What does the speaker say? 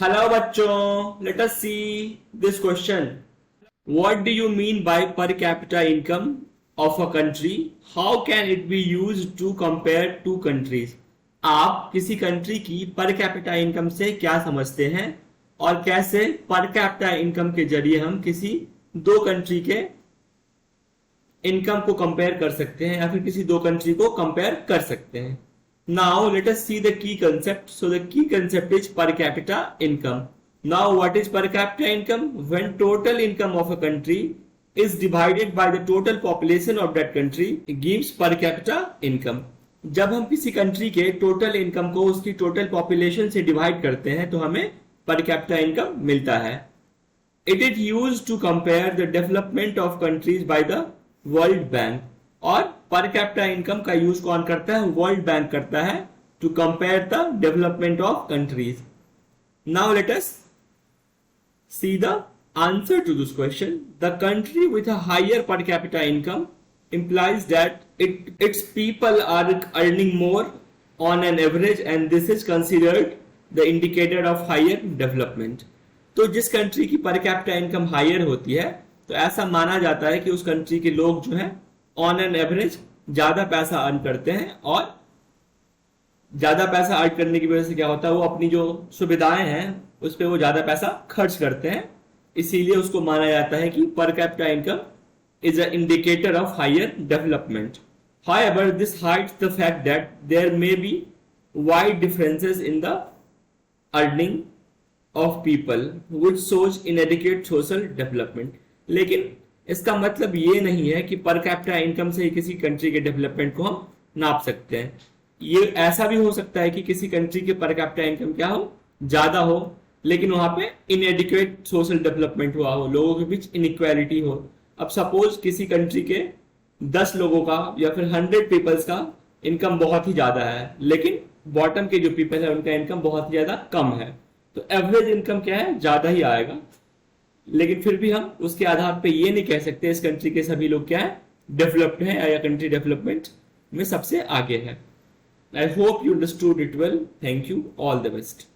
Hello bachcho, let us see this question. What do you mean by per capita income of a country? How can it be used to compare two countries? आप किसी country की पर capita income से क्या समझते हैं और कैसे पर कैपिटा इनकम के जरिए हम किसी दो कंट्री के इनकम को कंपेयर कर सकते हैं या फिर किसी दो कंट्री को कंपेयर कर सकते हैं. Now let us see the key concept. So the key concept is per capita income. Now what is per capita income? When total income of a country is divided by the total population of that country, it gives per capita income. जब हम किसी country के total income को उसकी total population से divide करते हैं तो हमें पर कैपिटा इनकम मिलता है. It is used to compare the development of countries by the World Bank. और पर कैपिटा इनकम का यूज कौन करता है? वर्ल्ड बैंक करता है to compare the development of countries. Now let us see the answer to this question. The country with a higher per capita income implies that its people are earning more on an average and this is considered the indicator of higher development. तो जिस country की पर capita income higher होती है तो ऐसा माना जाता है कि उस कंट्री के लोग जो है ऑन एन एवरेज ज्यादा पैसा अर्न करते हैं और ज्यादा पैसा अर्न करने की वजह से क्या होता है वो अपनी जो सुविधाएं हैं उस पर वो ज्यादा पैसा खर्च करते हैं. इसीलिए उसको माना जाता है कि पर capita income is an indicator of higher development. However, this hides the fact that there may be wide differences in the earning of people, which shows inadequate social development. लेकिन इसका मतलब ये नहीं है कि पर कैपिटा इनकम से ही किसी कंट्री के डेवलपमेंट को हम नाप सकते हैं. ये ऐसा भी हो सकता है कि किसी कंट्री के पर कैपिटा इनकम क्या हो, ज्यादा हो, लेकिन वहां पे इनएडिक्वेट सोशल डेवलपमेंट हुआ हो, लोगों के बीच इनइक्वालिटी हो. अब सपोज किसी कंट्री के 10 लोगों का या फिर 100 पीपल्स का इनकम बहुत ही ज्यादा है लेकिन बॉटम के जो पीपल है उनका इनकम बहुत ही ज्यादा कम है, तो एवरेज इनकम क्या है, ज्यादा ही आएगा. लेकिन फिर भी हम उसके आधार पे ये नहीं कह सकते इस कंट्री के सभी लोग क्या है, डेवलप्ड है या कंट्री डेवलपमेंट में सबसे आगे है. I hope you understood it well. Thank you. All the best.